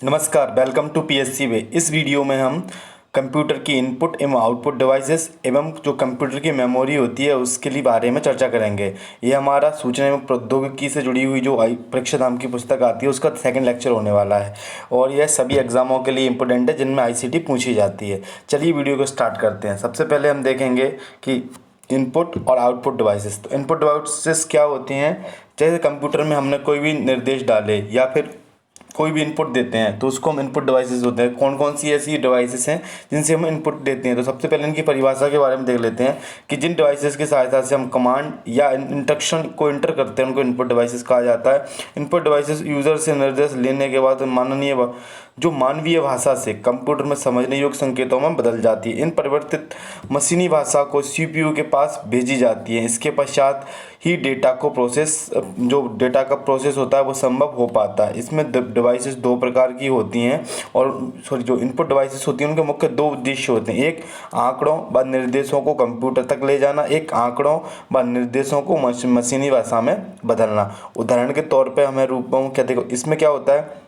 नमस्कार, welcome to PSC वे। इस video में हम कंप्यूटर की इनपुट एवं आउटपुट डिवाइसेस एवं जो कंप्यूटर की मेमोरी होती है उसके लिए बारे में चर्चा करेंगे। ये हमारा सूचना एवं प्रौद्योगिकी से जुड़ी हुई जो परीक्षा नाम की पुस्तक आती है उसका सेकंड लेक्चर होने वाला है और यह सभी एग्जामों के लिए इम्पोर्टेंट है जिनमें आईसीटी पूछी जाती है। चलिए वीडियो को स्टार्ट करते हैं। सबसे पहले हम देखेंगे कि इनपुट और आउटपुट डिवाइसेस। तो इनपुट डिवाइसेस क्या होती हैं? जैसे कंप्यूटर में हमने कोई भी निर्देश डाले या फिर कोई भी इनपुट देते हैं तो उसको हम इनपुट डिवाइसेस होते हैं। कौन कौन सी ऐसी डिवाइसेस हैं जिनसे हम इनपुट देते हैं? तो सबसे पहले इनकी परिभाषा के बारे में देख लेते हैं कि जिन डिवाइसेस की सहायता से हम कमांड या इंस्ट्रक्शन को इंटर करते हैं उनको इनपुट डिवाइसेस कहा जाता है। इनपुट डिवाइसेस यूज़र से निर्देश लेने के बाद मानवीय भाषा से कंप्यूटर में समझने योग्य संकेतों में बदल जाती है। इन परिवर्तित मशीनी भाषा को सीपीयू के पास भेजी जाती है। इसके पश्चात ही डेटा का प्रोसेस होता है वो संभव हो पाता है। इसमें डिवाइसेस दो प्रकार की होती हैं और जो इनपुट डिवाइसेस होती हैं उनके मुख्य दो उद्देश्य होते हैं। एक आंकड़ों व निर्देशों को कंप्यूटर तक ले जाना, एक आंकड़ों व निर्देशों को मशीनी भाषा में बदलना। उदाहरण के तौर पे हमें रूपों क्या देखो, इसमें क्या होता है,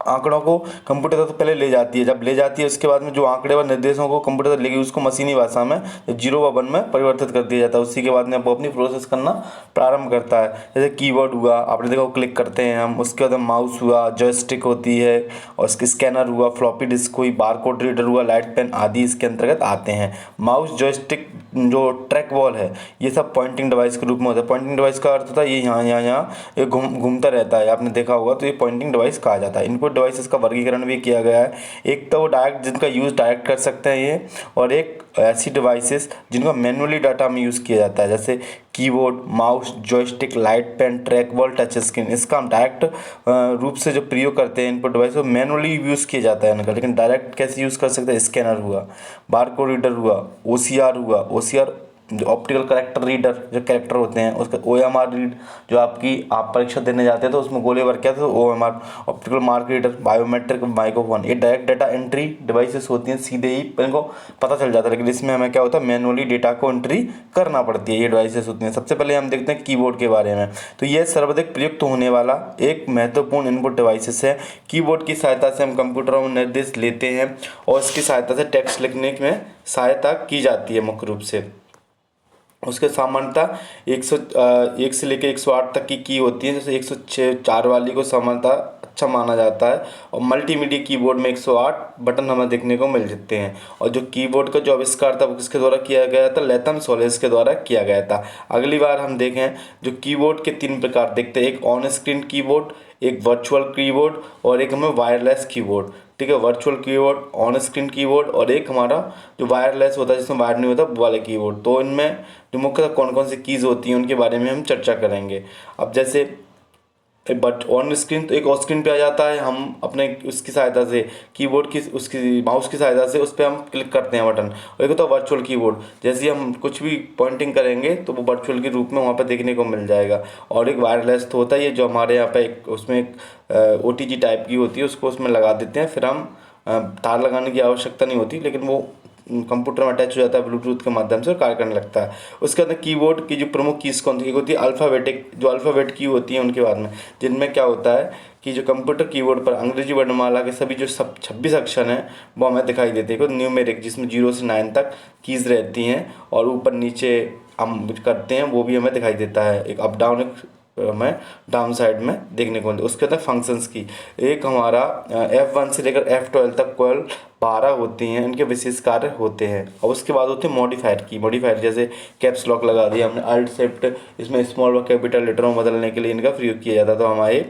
आंकड़ों को कंप्यूटर तक तो पहले ले जाती है। जब ले जाती है उसके बाद में जो आंकड़े व निर्देशों को कंप्यूटर तक लेगी उसको मशीनी भाषा में 0 व 1 में परिवर्तित कर दिया जाता है। उसी के बाद में वो अपनी प्रोसेस करना प्रारंभ करता है। जैसे कीबोर्ड हुआ, आपने देखा क्लिक करते हैं हम, उसके बाद माउस हुआ, जॉयस्टिक होती है और इसके स्कैनर हुआ, फ्लॉपी डिस्क हुई, बारकोड रीडर हुआ, लाइट पेन आदि इसके अंतर्गत आते हैं। माउस, जॉयस्टिक, जो ट्रैक बॉल है, ये सब पॉइंटिंग डिवाइस के रूप में होता है। पॉइंटिंग डिवाइस का अर्थ होता है ये यहाँ ये घूमता रहता है, आपने देखा होगा, तो ये पॉइंटिंग डिवाइस कहा जाता है। इनपुट डिवाइसेस का वर्गीकरण भी किया गया है। एक तो वो डायरेक्ट जिनका यूज़ डायरेक्ट कर सकते हैं ये, और एक ऐसी डिवाइसेस जिनका मैनुअली डाटा में यूज़ किया जाता है, जैसे keyboard, mouse, joystick, light pen, track ball, touch screen. इसका हम डायरेक्ट रूप से जो प्रयोग करते हैं इनपुट डिवाइस, वो मैनुअली यूज़ किया जाता है इनका। लेकिन डायरेक्ट कैसे यूज़ कर सकते हैं? स्कैनर हुआ, बारकोड रीडर हुआ, ओसीआर हुआ, ओसीआर जो ऑप्टिकल करेक्टर रीडर जो कैरेक्टर होते हैं, उसका ओएमआर रीड, जो आप परीक्षा देने जाते हैं तो उसमें गोले भर के आते हैं, तो OMR optical mark reader, biometric microphone, ये डायरेक्ट डाटा एंट्री डिवाइसेस होती हैं, सीधे ही इनको पता चल जाता है। लेकिन इसमें हमें क्या होता है, मैनुअली डेटा को एंट्री करना पड़ती है। ये डिवाइसेस होती हैं। सबसे पहले हम देखते हैं कीबोर्ड के बारे में। तो यह सर्वाधिक प्रयुक्त होने वाला एक महत्वपूर्ण इनपुट डिवाइसेस है। कीबोर्ड की सहायता से हम कंप्यूटर में निर्देश लेते हैं और इसकी सहायता से टेक्स्ट लिखने में सहायता की जाती है मुख्य रूप से। उसके सामान्यता 1 से लेकर 108 तक की होती है। जैसे 104 वाली को सामान्यता अच्छा माना जाता है। और मल्टीमीडिया कीबोर्ड में 108 बटन हमें देखने को मिल जाते हैं। और जो कीबोर्ड का जो आविष्कार था वो किसके द्वारा किया गया था? लैथम सोलिस के द्वारा किया गया था। अगली बार हम देखें जो कीबोर्ड के 3 प्रकार देखते हैं, एक ऑन स्क्रीन कीबोर्ड, एक वर्चुअल कीबोर्ड और एक हमें वायरलेस कीबोर्ड। ठीक है, virtual keyboard, on screen keyboard और एक हमारा जो वायरलेस होता है जिसमें वायर नहीं होता वो वाले कीबोर्ड। तो इनमें जो मुख्यतः कौन कौन सी कीज़ होती हैं उनके बारे में हम चर्चा करेंगे। अब जैसे बट ऑन स्क्रीन, तो एक ऑन स्क्रीन पे आ जाता है, हम अपने उसकी सहायता से कीबोर्ड की उसकी माउस की सहायता से उस पर हम क्लिक करते हैं बटन। और एक होता है वर्चुअल कीबोर्ड, जैसे ही हम कुछ भी पॉइंटिंग करेंगे तो वो वर्चुअल के रूप में वहाँ पर देखने को मिल जाएगा। और एक वायरलेस तो होता है, ये जो हमारे यहाँ पे एक उसमें एक OTG टाइप की होती है, उसको उसमें लगा देते हैं, फिर हम तार लगाने की आवश्यकता नहीं होती, लेकिन वो कंप्यूटर में अटैच हो जाता है ब्लूटूथ के माध्यम से और कार्य करने लगता है। उसके अंदर कीबोर्ड की जो प्रमुख कीज़ कौन सी होती है? अल्फ़ाबेटिक, जो अल्फ़ाबेट की होती है उनके बाद में, जिनमें क्या होता है कि जो कंप्यूटर कीबोर्ड पर अंग्रेजी वर्णमाला के सभी जो 26 अक्षर हैं वो हमें दिखाई देते हैं। न्यूमेरिक, जिसमें 0 से 9 तक कीज़ रहती हैं और ऊपर नीचे हम करते हैं वो भी हमें दिखाई देता है। एक अप डाउन हमें डाउन साइड में देखने को मिलता है। उसके अंदर फंक्शंस की एक हमारा F1 से लेकर F12 तक कुल 12 होती हैं, इनके विशेष कार्य होते हैं। और उसके बाद होते हैं मॉडिफायर की। मॉडिफायर जैसे कैप्स लॉक लगा दिया हमने, अल्ट शिफ्ट, इसमें स्मॉल व कैपिटल लेटरों में बदलने के लिए इनका प्रयोग किया जाता है। तो हमारे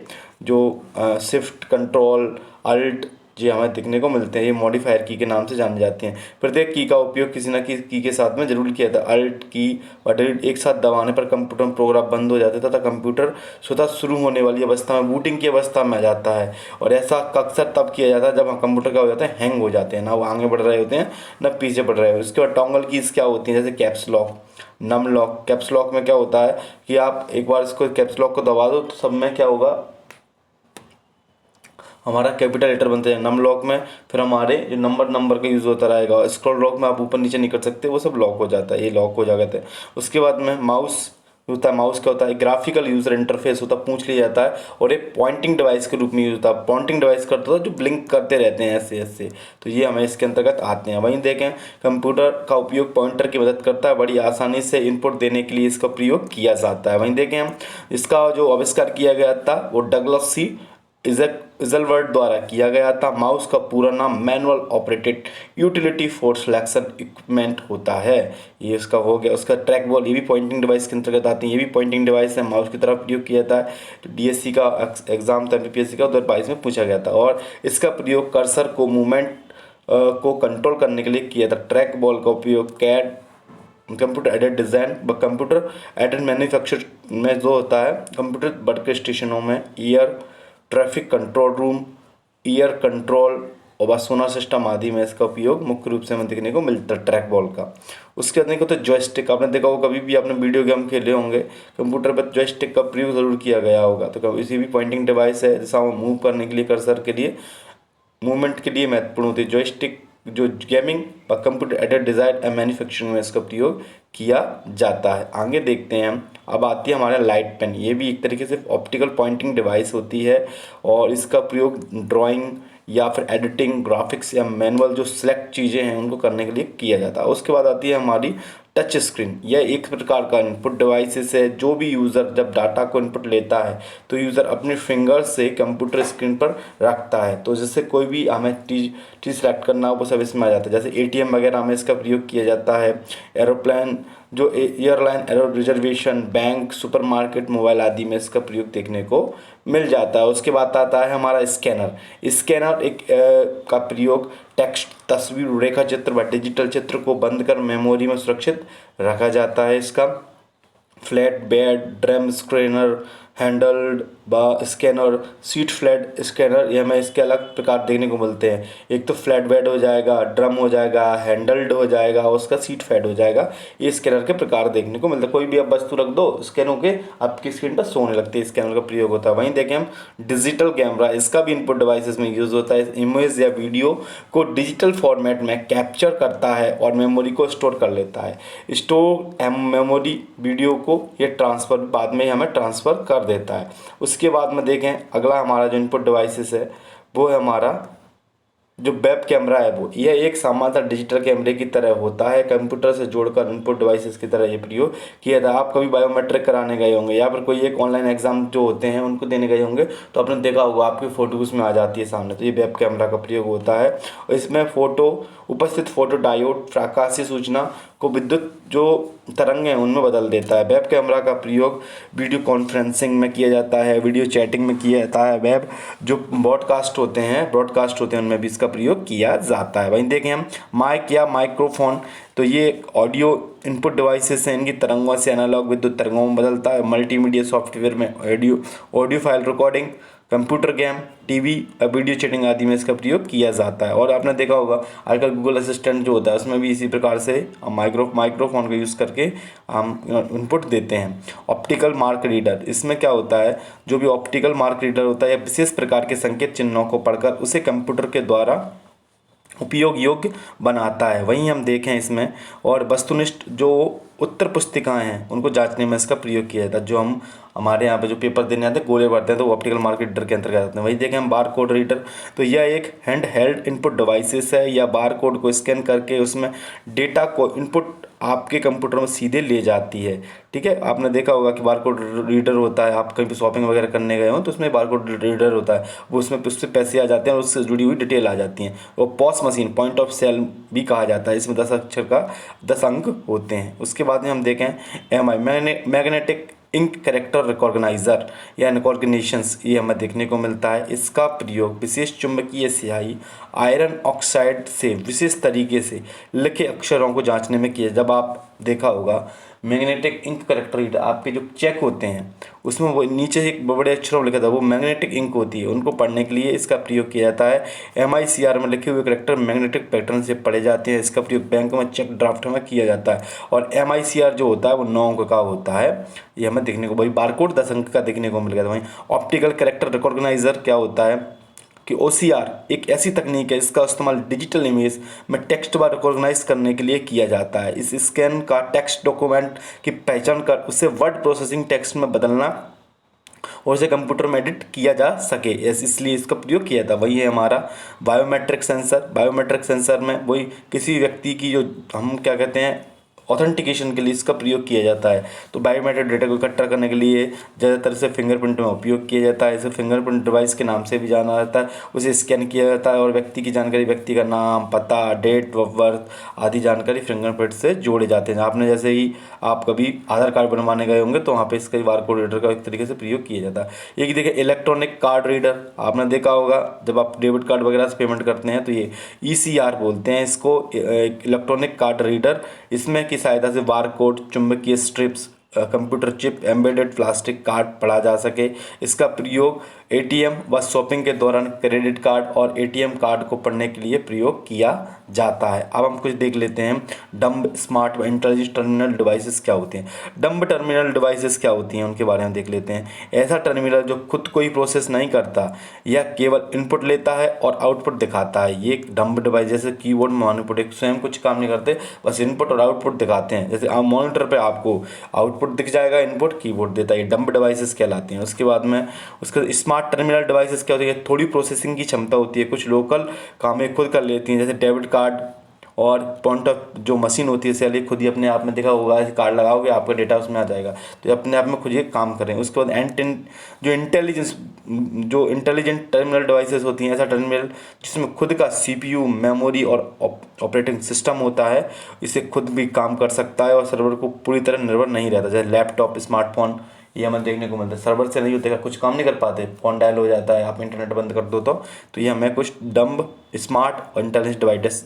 जो शिफ्ट, कंट्रोल, अल्ट जी हमें देखने को मिलते हैं, ये मॉडिफायर की के नाम से जाने जाते हैं। प्रत्येक की का उपयोग किसी न किसी की के साथ में जरूर किया जाता है। अल्ट की और डिलीट एक साथ दबाने पर कंप्यूटर में प्रोग्राम बंद हो जाता है तथा कंप्यूटर स्वतः शुरू होने वाली अवस्था में, बूटिंग की अवस्था में आ जाता है। और ऐसा अक्सर तब किया जाता है जब कंप्यूटर क्या हो जाता है, हैंग हो जाते हैं, ना वो आगे बढ़ रहे होते हैं ना पीछे बढ़ रहे होते हैं। उसके बाद टॉगल कीज़ क्या होती हैं? जैसे caps lock, num lock. Caps lock में क्या होता है कि आप एक बार इसको कैप्स लॉक को दबा दो तो सब में क्या होगा, हमारा कैपिटल लेटर बनते हैं। नम लॉक में फिर हमारे जो नंबर का यूज़ होता रहेगा। स्क्रॉल लॉक में आप ऊपर नीचे नहीं कर सकते, वो सब लॉक हो जाता है, ये लॉक हो जाता है। उसके बाद में माउस होता है, माउस क्या होता है, ग्राफिकल यूजर इंटरफेस होता है, पूछ लिया जाता है, और एक पॉइंटिंग डिवाइस के रूप में यूज होता है। पॉइंटिंग डिवाइस करता है जो ब्लिंक करते रहते हैं ऐसे ऐसे, तो ये हमें इसके अंतर्गत आते हैं। वहीं देखें कंप्यूटर का उपयोग पॉइंटर की मदद करता है, बड़ी आसानी से इनपुट देने के लिए इसका प्रयोग किया जाता है। वहीं देखें हम इसका जो आविष्कार किया गया था वो डगलस सी इजलवर्ड द्वारा किया गया था। माउस का पूरा नाम manual operated utility for selection equipment होता है। ये इसका हो गया। उसका ट्रैक बॉल, ये भी पॉइंटिंग डिवाइस के अंतर्गत आती है, ये भी पॉइंटिंग डिवाइस है, माउस की तरफ प्रयोग किया था। तो डीएससी का एग्जाम था, बीपीएससी का 2022 में पूछा गया था, और इसका प्रयोग कर्सर को मूवमेंट को कंट्रोल करने के लिए किया था। ट्रैक बॉल का उपयोग CAD computer aided design computer aided manufacture में जो होता है कंप्यूटर वर्क स्टेशनों में, air traffic control room, air control और बस सोनार सिस्टम आदि में इसका उपयोग मुख्य रूप से हमें देखने को मिलता है ट्रैक बॉल का। उसके बाद देखो तो जॉयस्टिक, आपने देखा होगा कभी भी आपने वीडियो गेम खेले होंगे कंप्यूटर पर जॉयस्टिक का प्रयोग जरूर किया गया होगा। तो इसी भी पॉइंटिंग डिवाइस है, जैसा मूव करने के लिए कर्सर के लिए मूवमेंट के लिए महत्वपूर्ण होती है। जॉयस्टिक जो गेमिंग और computer aided design and manufacturing में इसका प्रयोग किया जाता है। आगे देखते हैं हम। अब आती है हमारा लाइट पेन, ये भी एक तरीके से ऑप्टिकल पॉइंटिंग डिवाइस होती है, और इसका प्रयोग ड्राइंग या फिर एडिटिंग, ग्राफिक्स या मैनुअल जो सिलेक्ट चीज़ें हैं उनको करने के लिए किया जाता है। उसके बाद आती है हमारी टच स्क्रीन। यह एक प्रकार का इनपुट डिवाइसेस है। जो भी यूज़र जब डाटा को इनपुट लेता है तो यूज़र अपने फिंगर से कंप्यूटर स्क्रीन पर रखता है, तो जिससे कोई भी हमें चीज़ सेलेक्ट करना हो वो सब इसमें आ जाता है। जैसे एटीएम वगैरह में इसका प्रयोग किया जाता है, एरोप्लेन जो airline arrow reservation, bank, supermarket, mobile आदि में इसका प्रयोग देखने को मिल जाता है। उसके बाद आता है हमारा स्कैनर। स्कैनर एक का प्रयोग टेक्स्ट, तस्वीर, रेखा चित्र व डिजिटल चित्र को बंद कर मेमोरी में सुरक्षित रखा जाता है। इसका flat bed, drum scanner, handled व स्कैनर, सीट फ्लैट स्कैनर, ये हमें इसके अलग प्रकार देखने को मिलते हैं। एक तो फ्लैट बेड हो जाएगा, ड्रम हो जाएगा, हैंडल्ड हो जाएगा, और उसका सीट फैड हो जाएगा। ये स्कैनर के प्रकार देखने को मिलता है। कोई भी आप वस्तु रख दो स्कैन होके आपकी स्क्रीन पर सोने लगती है, स्कैनर का प्रयोग होता है। वहीं देखें हम डिजिटल कैमरा, इसका भी इनपुट डिवाइसेस में यूज़ होता है। इमेज या वीडियो को डिजिटल फॉर्मेट में कैप्चर करता है और मेमोरी को स्टोर कर लेता है। स्टोर मेमोरी वीडियो को ये ट्रांसफ़र बाद में हमें ट्रांसफ़र कर देता है। उसके बाद में देखें अगला हमारा जो इनपुट डिवाइसेस है वो है हमारा जो वेब कैमरा है। वो यह एक सामान्य डिजिटल कैमरे की तरह होता है, कंप्यूटर से जोड़कर इनपुट डिवाइसेस की तरह ये प्रयोग किया था। आप कभी बायोमेट्रिक कराने गए होंगे या फिर कोई एक ऑनलाइन एग्जाम जो होते हैं उनको देने गए होंगे तो आपने देखा होगा आपकी फ़ोटो उसमें आ जाती है सामने, तो ये वेब कैमरा का प्रयोग होता है। और इसमें उपस्थित फोटो डायोड प्रकाशीय सूचना को विद्युत जो तरंग हैं उनमें बदल देता है। वेब कैमरा का प्रयोग वीडियो कॉन्फ्रेंसिंग में किया जाता है, वीडियो चैटिंग में किया जाता है, वेब जो ब्रॉडकास्ट होते हैं उनमें भी इसका प्रयोग किया जाता है। वहीं देखें हम माइक या माइक्रोफोन, तो ये ऑडियो इनपुट डिवाइसेस हैं, इनकी तरंगों से एनालॉग विद्युत तरंगों में बदलता है। मल्टीमीडिया सॉफ्टवेयर में audio file recording, computer game, TV, video chatting आदि में इसका प्रयोग किया जाता है। और आपने देखा होगा आजकल गूगल असिस्टेंट जो होता है उसमें भी इसी प्रकार से माइक्रोफोन का यूज़ करके हम इनपुट देते हैं। ऑप्टिकल मार्क रीडर, इसमें क्या होता है, जो भी ऑप्टिकल मार्क रीडर होता है यह विशेष प्रकार के संकेत चिन्हों को पढ़कर उसे कंप्यूटर के द्वारा उपयोग योग्य बनाता है। वहीं हम देखें इसमें और वस्तुनिष्ठ जो उत्तर पुस्तिकाएं हैं उनको जांचने में इसका प्रयोग किया जाता है। जो हमारे यहाँ पे जो पेपर देने आते हैं गोले भरते हैं तो वो ऑप्टिकल मार्क रीडर के अंतर्गत आते हैं। वही देखें हम बार कोड रीडर, तो यह एक हैंड हेल्ड इनपुट डिवाइसेस है, या बार कोड को स्कैन करके उसमें डेटा को इनपुट आपके कंप्यूटर में सीधे ले जाती है। ठीक है, आपने देखा होगा कि बार कोड रीडर होता है, आप कहीं पे शॉपिंग वगैरह करने गए हो तो उसमें बार कोड रीडर होता है, वो उससे पैसे आ जाते हैं और उससे जुड़ी हुई डिटेल आ जाती हैं। और POS machine, point of sale भी कहा जाता है, इसमें 10 अक्षर का 10 अंक होते हैं। उसके बाद में हम देखें MI magnetic ink character recogniser या रिकॉग्निशंस, ये हमें देखने को मिलता है। इसका प्रयोग विशेष चुंबकीय स्याही आयरन ऑक्साइड से विशेष तरीके से लिखे अक्षरों को जांचने में किया। जब आप देखा होगा मैग्नेटिक इंक कैरेक्टर रीडर, आपके जो चेक होते हैं उसमें वो नीचे एक बड़े अक्षरों में लिखा था वो मैग्नेटिक इंक होती है, उनको पढ़ने के लिए इसका प्रयोग किया जाता है। MICR में लिखे हुए कैरेक्टर मैग्नेटिक पैटर्न से पढ़े जाते हैं। इसका प्रयोग बैंक में चेक ड्राफ्ट में किया जाता है। और MICR जो होता है वो 9 अंक का होता है, ये हमें देखने को, वही बारकोड 10 अंक का देखने को मिल गया था। वहीं ऑप्टिकल कैरेक्टर रिकॉग्नाइजर क्या होता है, कि OCR एक ऐसी तकनीक है इसका इस्तेमाल डिजिटल इमेज में टेक्स्ट व रिकॉग्नाइज करने के लिए किया जाता है। इस स्कैन का टेक्स्ट डॉक्यूमेंट की पहचान कर उसे वर्ड प्रोसेसिंग टेक्स्ट में बदलना और उसे कंप्यूटर में एडिट किया जा सके, इसलिए इसका प्रयोग किया था। वही है हमारा बायोमेट्रिक सेंसर। बायोमेट्रिक सेंसर में वही किसी व्यक्ति की जो हम क्या कहते हैं ऑथेंटिकेशन के लिए इसका प्रयोग किया जाता है। तो बायोमेट्रिक डेटा को इकट्ठा करने के लिए ज़्यादातर से फिंगरप्रिंट में उपयोग किया जाता है। इसे फिंगरप्रिंट डिवाइस के नाम से भी जाना जाता है। उसे स्कैन किया जाता है और व्यक्ति की जानकारी, व्यक्ति का नाम, पता, डेट ऑफ बर्थ आदि जानकारी फिंगरप्रिंट से जोड़े जाते हैं। आपने जैसे ही आप कभी आधार कार्ड बनवाने गए होंगे तो वहाँ पे इसका बारकोड रीडर का एक तरीके से प्रयोग किया जाता है। एक देखिए इलेक्ट्रॉनिक कार्ड रीडर, आपने देखा होगा जब आप डेबिट कार्ड वगैरह से पेमेंट करते हैं तो ये ECR बोलते हैं इसको, इलेक्ट्रॉनिक कार्ड रीडर। इसमें की सहायता से बारकोड, चुंबकीय strips, computer chip, embedded plastic card पढ़ा जा सके। इसका प्रयोग ATM व शॉपिंग के दौरान क्रेडिट कार्ड और ATM कार्ड को पढ़ने के लिए प्रयोग किया जाता है। अब हम कुछ देख लेते हैं डम्ब, स्मार्ट व इंटेलिजेंट टर्मिनल डिवाइसेस क्या होते हैं। डम्ब टर्मिनल डिवाइसेस क्या होती हैं उनके बारे में देख लेते हैं। ऐसा टर्मिनल जो खुद कोई प्रोसेस नहीं करता, यह केवल इनपुट लेता है और आउटपुट दिखाता है। ये डम्ब डिवाइस जैसे कीबोर्ड, मॉनिटर स्वयं कुछ काम नहीं करते, बस इनपुट और आउटपुट दिखाते हैं। जैसे आप मॉनिटर पे आपको आउटपुट दिख जाएगा, इनपुट कीबोर्ड देता है। ये डम्ब डिवाइसेस कहलाती हैं। उसके बाद में उसके स्मार्ट टर्मिनल डिवाइसेस क्या होती है, थोड़ी प्रोसेसिंग की क्षमता होती है, कुछ लोकल काम ये खुद कर लेती हैं। जैसे डेबिट कार्ड और पॉइंट ऑफ जो मशीन होती है सैलरी खुद ही अपने आप में, देखा होगा कार्ड लगाओगे आपका डेटा उसमें आ जाएगा, तो ये अपने आप में खुद ये काम करें। उसके बाद जो इंटेलिजेंट टर्मिनल डिवाइसेस होती हैं, ऐसा टर्मिनल जिसमें खुद का CPU, मेमोरी और ऑपरेटिंग सिस्टम होता है, इसे खुद भी काम कर सकता है और सर्वर को पूरी तरह निर्भर नहीं रहता। जैसे लैपटॉप, स्मार्टफोन ये हमें देखने को मिलता है। सर्वर से नहीं होते का कुछ काम नहीं कर पाते, फ़ोन डायल हो जाता है, आप इंटरनेट बंद कर दो तो ये हमें कुछ डम्ब, स्मार्ट और इंटेलिजेंट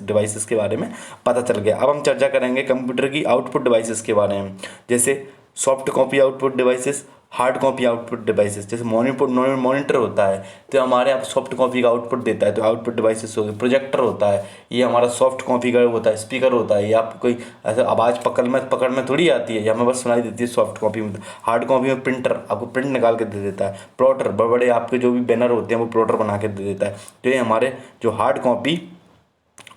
डिवाइसेस के बारे में पता चल गया। अब हम चर्चा करेंगे कंप्यूटर की आउटपुट डिवाइसेस के बारे में, जैसे soft copy output devices, hard copy output devices. जैसे मॉनिटर होता है तो हमारे यहाँ सॉफ्ट कॉपी का आउटपुट देता है, तो आउटपुट डिवाइसेस हो गए। प्रोजेक्टर होता है, ये हमारा सॉफ्ट कॉपी का होता है। स्पीकर होता है, ये आप कोई ऐसे आवाज़ पकड़ में थोड़ी आती है, ये हमें बस सुनाई देती है सॉफ्ट कॉपी में। हार्ड कॉपी में प्रिंटर आपको प्रिंट निकाल के दे देता है। प्लॉटर, बड़े बड़े आपके जो भी बैनर होते हैं वो प्लॉटर बना के दे देता है। तो ये हमारे जो हार्ड कॉपी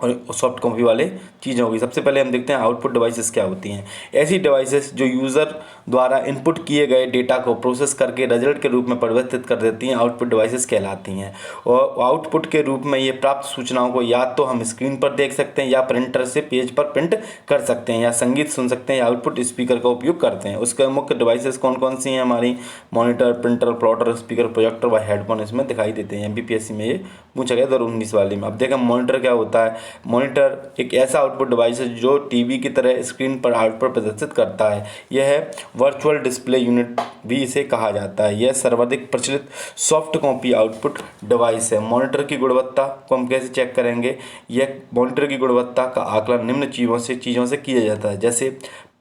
और सॉफ्ट कॉपी वाले चीज़ें होगी। सबसे पहले हम देखते हैं आउटपुट डिवाइसेस क्या होती हैं। ऐसी डिवाइसेस जो यूज़र द्वारा इनपुट किए गए डेटा को प्रोसेस करके रिजल्ट के रूप में परिवर्तित कर देती हैं, आउटपुट डिवाइसेस कहलाती हैं। और आउटपुट के रूप में ये प्राप्त सूचनाओं को या तो हम स्क्रीन पर देख सकते हैं या प्रिंटर से पेज पर प्रिंट कर सकते हैं, या संगीत सुन सकते हैं, या आउटपुट स्पीकर का उपयोग करते हैं। उसके मुख्य डिवाइसेस कौन कौन सी हैं हमारी, monitor, printer, plotter, speaker, projector व हेडफोन इसमें दिखाई देते हैं। MPPSC में ये पूछा गया 2019 वाले में। अब देखें मॉनिटर क्या होता है। मॉनिटर एक ऐसा आउटपुट डिवाइस है जो टीवी की तरह स्क्रीन पर आउटपुट प्रदर्शित करता है। यह वर्चुअल डिस्प्ले यूनिट भी इसे कहा जाता है। यह सर्वाधिक प्रचलित सॉफ्ट कॉपी आउटपुट डिवाइस है। मॉनिटर की गुणवत्ता को हम कैसे चेक करेंगे, यह मॉनिटर की गुणवत्ता का आकलन निम्न चीज़ों से किया जाता है, जैसे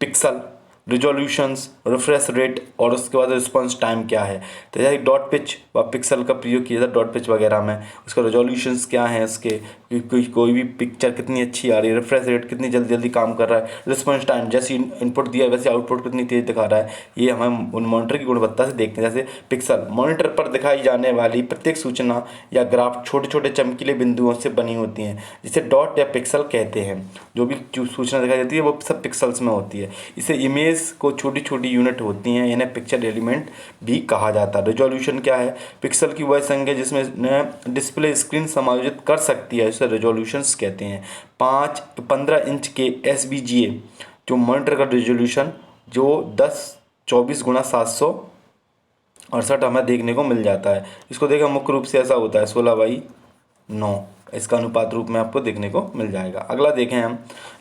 पिक्सल, रिजोल्यूशंस, रिफ्रेश रेट और उसके बाद रिस्पॉन्स टाइम क्या है। तो जैसे डॉट पिच व पिक्सल का प्रयोग किया जाता है डॉट पिच वगैरह में, उसका रिजोल्यूशंस क्या है, उसके कोई भी पिक्चर कितनी अच्छी आ रही है, रिफ्रेश रेट कितनी जल्दी काम कर रहा है, रिस्पॉन्स टाइम जैसे इनपुट दिया वैसे आउटपुट कितनी तेज़ दिखा रहा है। ये हमें उन मॉनिटर की गुणवत्ता से देखते हैं। जैसे पिक्सल, मॉनिटर पर दिखाई जाने वाली प्रत्येक सूचना या ग्राफ छोटे छोटे चमकीले बिंदुओं से बनी होती हैं, जिसे डॉट या पिक्सल कहते हैं। जो भी सूचना दिखाई देती है वो सब पिक्सल्स में होती है। इसे इमेज को छोटी छोटी यूनिट होती हैं, इन्हें पिक्चर एलिमेंट भी कहा जाता है। रिजोल्यूशन क्या है, पिक्सल की वह संख्या जिसमें डिस्प्ले स्क्रीन समायोजित कर सकती है, इसे रिजोल्यूशंस कहते हैं। 15 इंच के SVGA जो मॉनिटर का रिजोल्यूशन जो 1024 × 768 हमें देखने को मिल जाता है। इसको देखा मुख्य रूप से ऐसा होता है 16:9, इसका अनुपात रूप में आपको देखने को मिल जाएगा। अगला देखें हम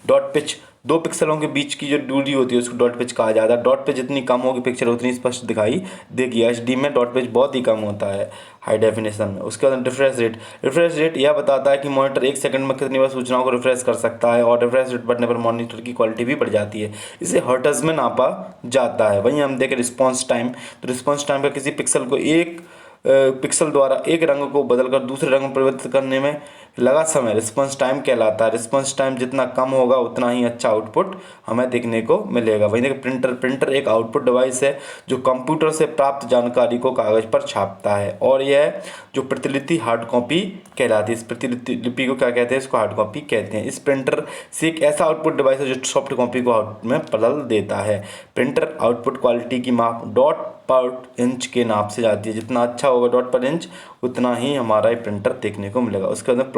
डॉट पिच, 2 पिक्सलों के बीच की जो दूरी होती है उसको डॉट पिच कहा जाता है। डॉट पिच जितनी कम होगी पिक्चर उतनी स्पष्ट दिखाई देगी। HD में डॉट पिच बहुत ही कम होता है हाई डेफिनेशन में। उसके बाद रिफ्रेश रेट यह बताता है कि मॉनिटर 1 सेकंड में कितनी बार सूचनाओं को रिफ्रेश कर सकता है, और रिफ्रेश रेट बढ़ने पर मॉनिटर की क्वालिटी भी बढ़ जाती है। इसे हर्ट्ज में नापा जाता है। वहीं हम देखें रिस्पॉन्स टाइम, तो रिस्पॉन्स टाइम का किसी पिक्सल को 1 पिक्सल द्वारा एक रंग को बदलकर दूसरे रंग में परिवर्तित करने में लगा समय रिस्पॉन्स टाइम कहलाता है। रिस्पॉन्स टाइम जितना कम होगा उतना ही अच्छा आउटपुट हमें देखने को मिलेगा। वहीं देखिए प्रिंटर एक आउटपुट डिवाइस है जो कंप्यूटर से प्राप्त जानकारी को कागज पर छापता है, और यह जो प्रतिलिपि हार्ड कॉपी कहलाती है। इस प्रतिलिपि को क्या कहते हैं? इसको हार्ड कॉपी कहते हैं। इस प्रिंटर से एक ऐसा आउटपुट डिवाइस है जो सॉफ्ट कॉपी को आउटपुट में बदल देता है। प्रिंटर आउटपुट क्वालिटी की माप डॉट पर इंच के नाप से जाती है। जितना अच्छा होगा डॉट पर इंच उतना ही हमारा ये प्रिंटर देखने को मिलेगा। उसके बाद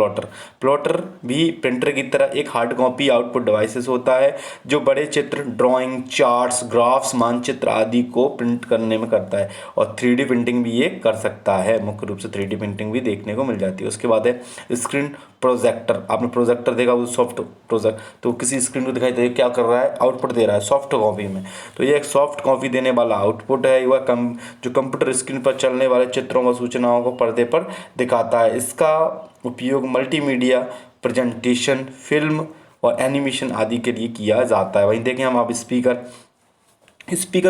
प्लॉटर भी प्रिंटर की तरह एक हार्ड कॉपी आउटपुट डिवाइसेस होता है जो बड़े चित्र, ड्राइंग, चार्ट्स, ग्राफ्स, मानचित्र आदि को प्रिंट करने में करता है, और 3D प्रिंटिंग भी ये कर सकता है। मुख्य रूप से 3D प्रिंटिंग भी देखने को मिल जाती है। उसके बाद है स्क्रीन प्रोजेक्टर। आपने प्रोजेक्टर देखा, वो सॉफ्ट प्रोजेक्ट, तो किसी स्क्रीन को दिखाई दे क्या कर रहा है? आउटपुट दे रहा है सॉफ्ट कॉपी में। तो ये एक सॉफ्ट कॉपी देने वाला आउटपुट है। वह जो कंप्यूटर स्क्रीन पर चलने वाले चित्रों व सूचनाओं को पर्दे पर दिखाता है। इसका उपयोग मल्टीमीडिया प्रेजेंटेशन, फिल्म और एनिमेशन आदि के लिए किया जाता है। वहीं देखें हम आप स्पीकर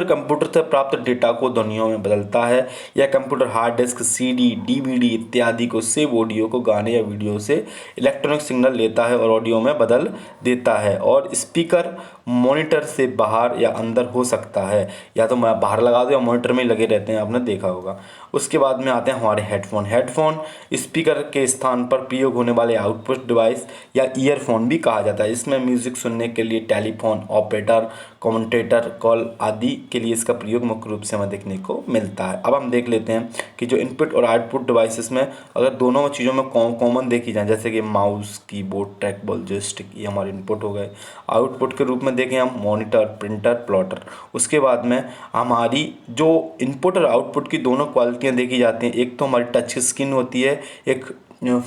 कंप्यूटर से प्राप्त डेटा को ध्वनियों में बदलता है। यह computer hard disk, CD, DVD इत्यादि को सेव ऑडियो को गाने या वीडियो से इलेक्ट्रॉनिक सिग्नल लेता है और ऑडियो में बदल देता है। और स्पीकर मॉनिटर से बाहर या अंदर हो सकता है, या तो बाहर लगा दो या मॉनिटर में लगे रहते हैं, आपने देखा होगा। उसके बाद में आते हैं हमारे हेडफोन स्पीकर के स्थान पर प्रयोग होने वाले आउटपुट डिवाइस या ईयरफोन भी कहा जाता है। इसमें म्यूजिक सुनने के लिए टेलीफोन ऑपरेटर, कमेंटेटर कॉल आदि के लिए इसका प्रयोग मुख्य रूप से हमें देखने को मिलता है। अब हम देख लेते हैं कि जो इनपुट और आउटपुट डिवाइसेस में अगर दोनों चीज़ों में कॉमन देखी जाए, जैसे कि mouse, keyboard, track ball, joystick, ये हमारे इनपुट हो गए। आउटपुट के रूप में देखें हम मॉनिटर, प्रिंटर, प्लॉटर। उसके बाद में हमारी जो इनपुट और आउटपुट की दोनों क्वालिटियाँ देखी जाती हैं। एक तो हमारी टच स्क्रीन होती है, एक जो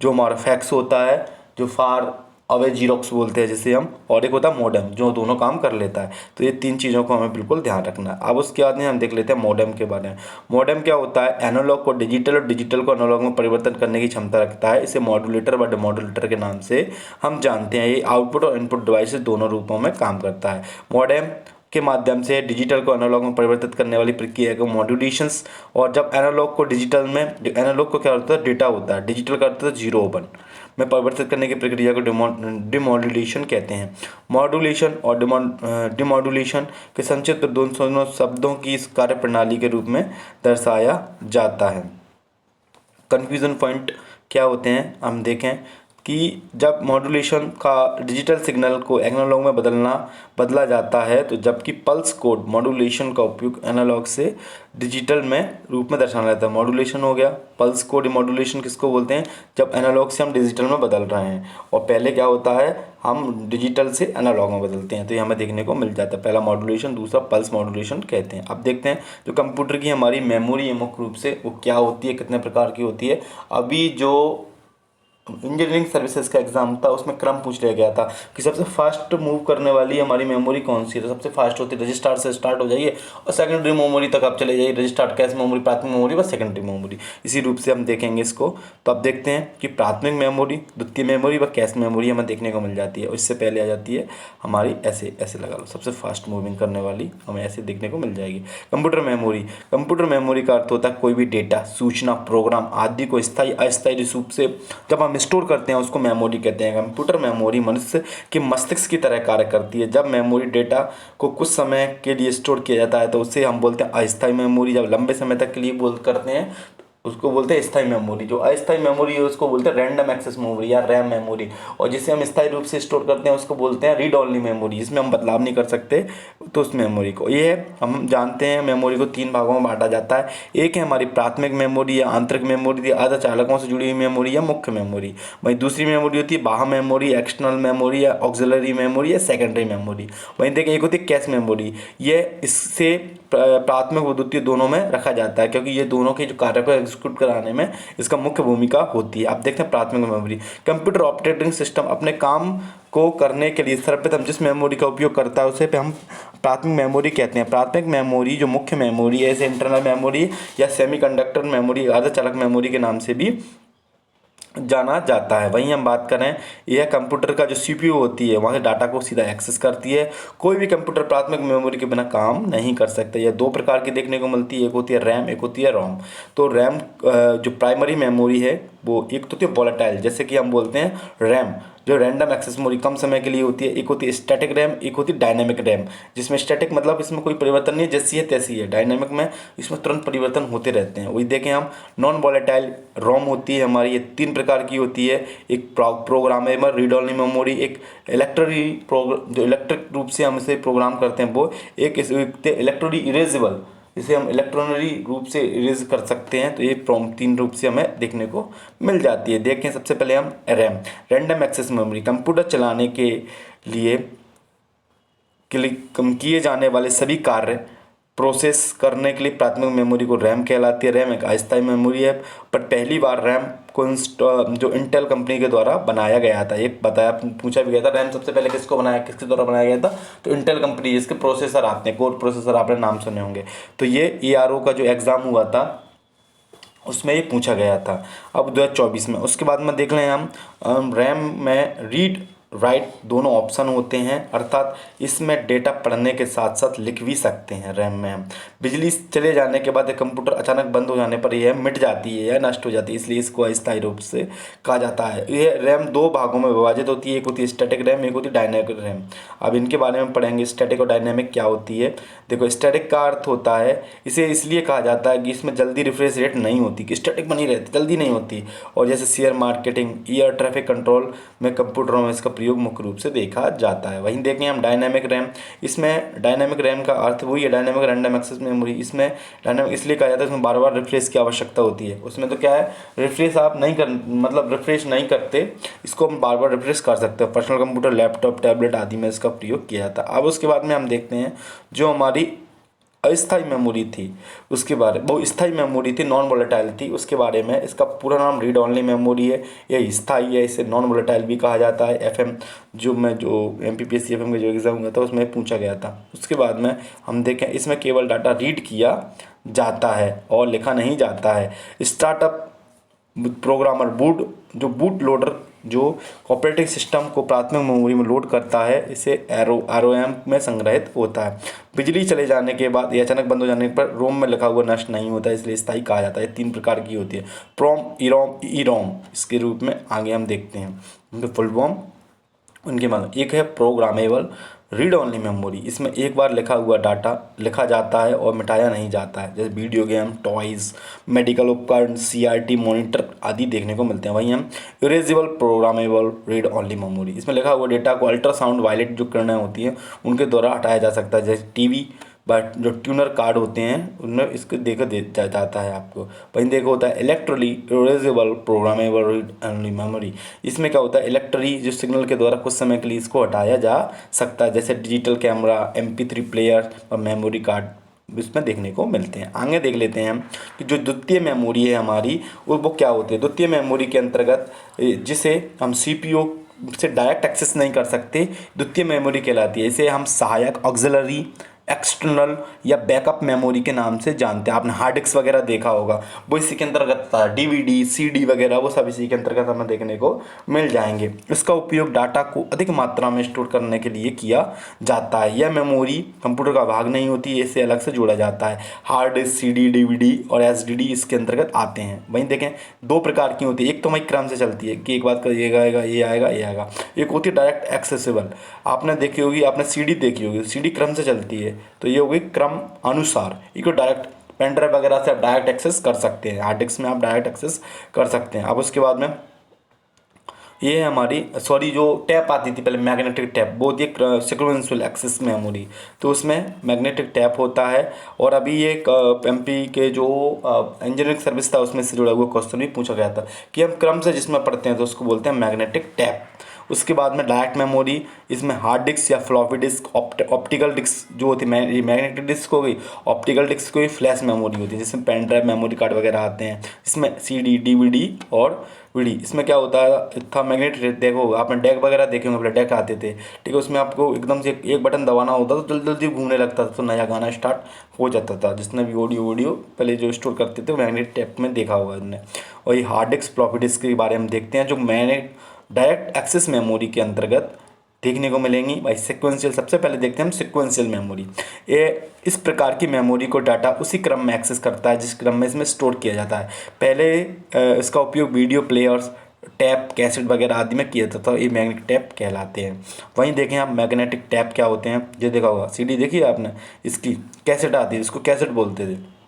हमारा फैक्स होता है, जो फार अवे जीरोक्स बोलते हैं जिसे हम, और एक होता है मॉडेम जो दोनों काम कर लेता है। तो ये तीन चीज़ों को हमें बिल्कुल ध्यान रखना है। अब उसके बाद में हम देख लेते हैं मॉडेम के बारे में। मॉडेम क्या होता है? एनालॉग को डिजिटल और डिजिटल को एनालॉग में परिवर्तन करने की क्षमता रखता है। इसे मॉड्यूलेटर व डिमॉड्यूलेटर के नाम से हम जानते हैं। ये आउटपुट और इनपुट डिवाइसेस दोनों रूपों में काम करता है। मॉडेम के माध्यम से डिजिटल को एनालॉग में परिवर्तित करने वाली प्रक्रिया को मॉड्यूलेशंस, और जब एनालॉग को डिजिटल में, एनालॉग को क्या होता है? डेटा होता है, डिजिटल करते हैं 0 1 में परिवर्तित करने की प्रक्रिया को डिमॉड्यूलेशन कहते हैं। मॉड्यूलेशन और डिमॉड्यूलेशन के संक्षिप्त दोनों शब्दों की इस कार्य प्रणाली के रूप में दर्शाया जाता है। कन्फ्यूजन पॉइंट क्या होते हैं हम देखें कि जब मॉड्यूलेशन का डिजिटल सिग्नल को एनालॉग में बदला जाता है, तो जबकि पल्स कोड मॉड्यूलेशन का उपयोग एनालॉग से डिजिटल में रूप में दर्शाया जाता है। मॉड्यूलेशन हो गया। पल्स कोड मॉड्यूलेशन किसको बोलते हैं? जब एनालॉग से हम डिजिटल में बदल रहे हैं, और पहले क्या होता है? हम डिजिटल से एनालॉग में बदलते हैं। तो ये हमें देखने को मिल जाता है। पहला मॉड्यूलेशन, दूसरा पल्स मॉड्यूलेशन कहते हैं। अब देखते हैं जो कंप्यूटर की हमारी मेमोरी है मुख्य रूप से वो क्या होती है, कितने प्रकार की होती है। अभी जो इंजीनियरिंग सर्विसेज का एग्जाम था उसमें क्रम पूछ लिया गया था कि सबसे फास्ट मूव करने वाली हमारी मेमोरी कौन सी है। तो सबसे फास्ट होती है रजिस्टर से स्टार्ट हो जाइए और सेकेंडरी मेमोरी तक आप चले जाइए। रजिस्टर, कैश मेमोरी, प्राथमिक मेमोरी व सेकेंडरी मेमोरी, इसी रूप से हम देखेंगे इसको। तो अब देखते हैं कि प्राथमिक मेमोरी, द्वितीय मेमोरी व कैश मेमोरी हमें देखने को मिल जाती है। इससे पहले आ जाती है हमारी ऐसे लगा लो, सबसे फास्ट मूविंग करने वाली हमें ऐसे देखने को मिल जाएगी कंप्यूटर मेमोरी। कंप्यूटर मेमोरी का अर्थ होता है कोई भी डेटा, सूचना, प्रोग्राम आदि को स्थायी अस्थायी रूप से जब हम स्टोर करते हैं उसको मेमोरी कहते हैं। कंप्यूटर मेमोरी मनुष्य के मस्तिष्क की तरह कार्य करती है। जब मेमोरी डेटा को कुछ समय के लिए स्टोर किया जाता है तो उसे हम बोलते हैं अस्थायी मेमोरी। जब लंबे समय तक के लिए करते हैं उसको बोलते हैं स्थायी मेमोरी। जो अस्थायी मेमोरी है उसको बोलते हैं रैंडम एक्सेस मेमोरी या रैम मेमोरी, और जिसे हम स्थायी रूप से स्टोर करते हैं उसको बोलते हैं रीड ओनली मेमोरी, इसमें हम बदलाव नहीं कर सकते तो उस मेमोरी को। ये हम जानते हैं मेमोरी को 3 भागों में बांटा जाता है। एक है हमारी प्राथमिक मेमोरी या आंतरिक मेमोरी या अर्धचालकों से जुड़ी हुई मेमोरी या मुख्य मेमोरी। वहीं दूसरी मेमोरी होती है बाह्य मेमोरी, एक्सटर्नल मेमोरी या ऑक्सिलरी मेमोरी या सेकेंडरी मेमोरी। वहीं देखें एक होती है कैश मेमोरी। ये इससे प्राथमिक व द्वितीय दोनों में रखा जाता है क्योंकि ये दोनों के जो कार्य को एग्जीक्यूट कराने में इसका मुख्य भूमिका होती है। आप देखते हैं प्राथमिक मेमोरी। कंप्यूटर ऑपरेटिंग सिस्टम अपने काम को करने के लिए सर्वप्रथम जिस मेमोरी का उपयोग करता है उसे पे हम प्राथमिक मेमोरी कहते हैं। प्राथमिक मेमोरी जो मुख्य मेमोरी है, जैसे इंटरनल मेमोरी या सेमीकंडक्टर मेमोरी, अर्धचालक मेमोरी के नाम से भी जाना जाता है। वहीं हम बात करें, यह कंप्यूटर का जो सीपीयू होती है वहाँ से डाटा को सीधा एक्सेस करती है। कोई भी कंप्यूटर प्राथमिक मेमोरी के बिना काम नहीं कर सकता। यह दो प्रकार की देखने को मिलती है, एक होती है रैम, एक होती है रोम। तो रैम जो प्राइमरी मेमोरी है वो एक तो होती है वॉलेटाइल, जैसे कि हम बोलते हैं रैम जो रैंडम एक्सेस मेमोरी कम समय के लिए होती है। एक होती है स्टैटिक रैम, एक होती है डायनेमिक रैम, जिसमें स्टैटिक मतलब इसमें कोई परिवर्तन नहीं है, जैसी है तैसी है। डायनेमिक में इसमें तुरंत परिवर्तन होते रहते हैं। वही देखें हम, नॉन वॉलेटाइल रोम होती है हमारी, ये 3 प्रकार की होती है। एक प्रोग्रामेबल रीड ओनली मेमोरी, एक जो इलेक्ट्रिक रूप से हम इसे प्रोग्राम करते हैं वो, एक इलेक्ट्रोली इरेजेबल, इसे हम इलेक्ट्रॉनरी रूप से इरेज कर सकते हैं। तो ये 3 रूप से हमें देखने को मिल जाती है। देखें सबसे पहले हम RAM, random access memory, computer चलाने के लिए किए जाने वाले सभी कार्य प्रोसेस करने के लिए प्राथमिक मेमोरी को रैम कहलाती है। रैम एक अस्थायी मेमोरी है, पर पहली बार रैम को जो इंटेल कंपनी के द्वारा बनाया गया था। ये बताया, पूछा भी गया था रैम सबसे पहले किसके द्वारा बनाया गया था, तो इंटेल कंपनी, जिसके प्रोसेसर आते हैं, कोर प्रोसेसर आपने नाम सुने होंगे। तो ये ERO का जो एग्ज़ाम हुआ था उसमें ये पूछा गया था अब 2024 में। उसके बाद में देख लें हम रैम में रीड राइट दोनों ऑप्शन होते हैं, अर्थात इसमें डेटा पढ़ने के साथ साथ लिख भी सकते हैं। रैम में हम बिजली चले जाने के बाद कंप्यूटर अचानक बंद हो जाने पर यह मिट जाती है या नष्ट हो जाती है, इसलिए इसको अस्थायी रूप से कहा जाता है। यह रैम 2 भागों में विभाजित होती है, एक होती है स्टैटिक रैम, एक होती है डायनेमिक रैम। अब इनके बारे में पढ़ेंगे, स्टैटिक और डायनेमिक क्या होती है। देखो, स्टैटिक का अर्थ होता है, इसे इसलिए कहा जाता है कि इसमें जल्दी रिफ्रेश रेट नहीं होती, कि स्टैटिक बनी रहती, जल्दी नहीं होती। और जैसे share marketing, air traffic control में कंप्यूटरों में इसका प्रयोग मुख्य रूप से देखा जाता है। वहीं देखें हम डायनेमिक रैम, इसमें डायनेमिक रैम का अर्थ वही है, डायनेमिक रैंडम एक्सेस मेमोरी। इसमें डायनेमिक इसलिए कहा जाता है, इसमें बार बार रिफ्रेश की आवश्यकता होती है। उसमें तो क्या है, रिफ्रेश आप नहीं कर, मतलब रिफ्रेश नहीं करते, इसको हम बार बार रिफ्रेश कर सकते हैं। पर्सनल कंप्यूटर, लैपटॉप, टैबलेट आदि में इसका प्रयोग किया जाता है। अब उसके बाद में हम देखते हैं जो हमारी अस्थाई मेमोरी थी, उसके बारे वो स्थाई मेमोरी थी, नॉन वोलेटाइल थी, उसके बारे में। इसका पूरा नाम रीड ओनली मेमोरी है, यह स्थाई है, इसे नॉन वोलेटाइल भी कहा जाता है। FM जो MPPSC FM का जो एग्ज़ाम हुआ था उसमें पूछा गया था। उसके बाद में हम देखें, इसमें केवल डाटा रीड किया जाता है और लिखा नहीं जाता है। स्टार्टअप प्रोग्रामर बूट लोडर जो ऑपरेटिंग सिस्टम को प्राथमिक मेमोरी में लोड करता है, इसे ROM में संग्रहित होता है। बिजली चले जाने के बाद या अचानक बंद हो जाने पर रोम में लिखा हुआ नष्ट नहीं होता, इसलिए स्थायी कहा जाता है। 3 प्रकार की होती है, प्रोम, EROM इसके रूप में आगे हम देखते हैं उनके फुल फॉर्म। उनके बाद एक है प्रोग्रामेबल रीड ओनली मेमोरी, इसमें एक बार लिखा हुआ डाटा लिखा जाता है और मिटाया नहीं जाता है, जैसे वीडियो गेम, टॉयज़, मेडिकल उपकरण, CRT मॉनिटर आदि देखने को मिलते हैं। वहीं हम erasable programmable read only memory, इसमें लिखा हुआ डेटा को अल्ट्रासाउंड वायलेट जो किरणें होती हैं उनके द्वारा हटाया जा सकता है, जैसे TV बट जो ट्यूनर कार्ड होते हैं उनमें इसको देखा जाता है आपको। वहीं देखो होता है electrically erasable programmable read only memory, इसमें क्या होता है, इलेक्ट्री जो सिग्नल के द्वारा कुछ समय के लिए इसको हटाया जा सकता है, जैसे डिजिटल कैमरा, MP3 प्लेयर और मेमोरी कार्ड इसमें देखने को मिलते हैं। आगे देख लेते हैं हम कि जो द्वितीय मेमोरी है हमारी वो क्या होती है। द्वितीय मेमोरी के अंतर्गत जिसे हम CPU से डायरेक्ट एक्सेस नहीं कर सकते, द्वितीय मेमोरी कहलाती है। इसे हम सहायक, ऑक्सिलरी, एक्सटर्नल या बैकअप मेमोरी के नाम से जानते हैं। आपने हार्ड डिस्क वगैरह देखा होगा, वो इसी के अंतर्गत आता है। DVD, CD वगैरह वो सब इसी के अंतर्गत हमें देखने को मिल जाएंगे। इसका उपयोग डाटा को अधिक मात्रा में स्टोर करने के लिए किया जाता है। यह मेमोरी कंप्यूटर का भाग नहीं होती है, इसे अलग से जोड़ा जाता है। हार्ड डिस्क, CD, DVD और SSD इसके अंतर्गत आते हैं। वहीं देखें 2 प्रकार की होती है, एक तो वही क्रम से चलती है कि एक बात करिएगा, ये आएगा ये आएगा। एक होती है डायरेक्ट एक्सेसिबल, आपने देखी होगी, आपने CD देखी होगी, CD क्रम से चलती है, तो ये होगी क्रम अनुसार। इसको डायरेक्ट पेन ड्राइव वगैरह से आप डायरेक्ट एक्सेस कर सकते हैं, हार्ड डिस्क में आप डायरेक्ट एक्सेस कर सकते हैं। अब उसके बाद में ये हमारी जो टैप आती थी पहले, मैग्नेटिक टैप, वो होती है सिक्वेंशियल एक्सेस मेमोरी, तो उसमें मैग्नेटिक टैप होता है। और अभी ये MP के जो इंजीनियरिंग सर्विस था उसमें से जुड़ा हुआ क्वेश्चन भी पूछा गया था कि हम क्रम से जिसमें पढ़ते हैं तो उसको बोलते हैं मैग्नेटिक टैप। उसके बाद में डायरेक्ट मेमोरी, इसमें हार्ड डिस्क या फ्लॉपी डिस्क, ऑप्टिकल डिस्क जो होती है, ये मैग्नेटिक डिस्क हो गई, ऑप्टिकल डिस्क कोई फ्लैश मेमोरी होती है जिसमें पेन ड्राइव, मेमोरी कार्ड वगैरह आते हैं। इसमें CD, DVD और वीडी। इसमें क्या होता है था, मैग्नेट, देखो आपने डेक वगैरह देखे होंगे, पहले डेक आते थे, ठीक है, उसमें आपको एकदम से एक बटन दबाना होता था तो जल्दी जल्दी घूमने लगता था, तो नया गाना स्टार्ट हो जाता था। जिसने भी ऑडियो पहले जो स्टोर करते थे मैग्नेट टेप में देखा होगा उन्होंने। और ये हार्ड डिस्क, फ्लॉपी डिस्क के बारे में देखते हैं, जो मैग्नेट डायरेक्ट एक्सेस मेमोरी के अंतर्गत देखने को मिलेंगी। भाई सिक्वेंशियल, सबसे पहले देखते हैं हम सिक्वेंशियल मेमोरी। ये इस प्रकार की मेमोरी को डाटा उसी क्रम में एक्सेस करता है जिस क्रम में इसमें स्टोर किया जाता है। पहले इसका उपयोग वीडियो प्लेयर्स, टैप, कैसेट वगैरह आदि में किया जाता था, ये मैग्नेटिक टैप कहलाते हैं। वहीं देखें आप मैग्नेटिक टैप क्या होते हैं, ये देखा होगा, CD देखी है आपने, इसकी कैसेट आती है, इसको कैसेट बोलते थे।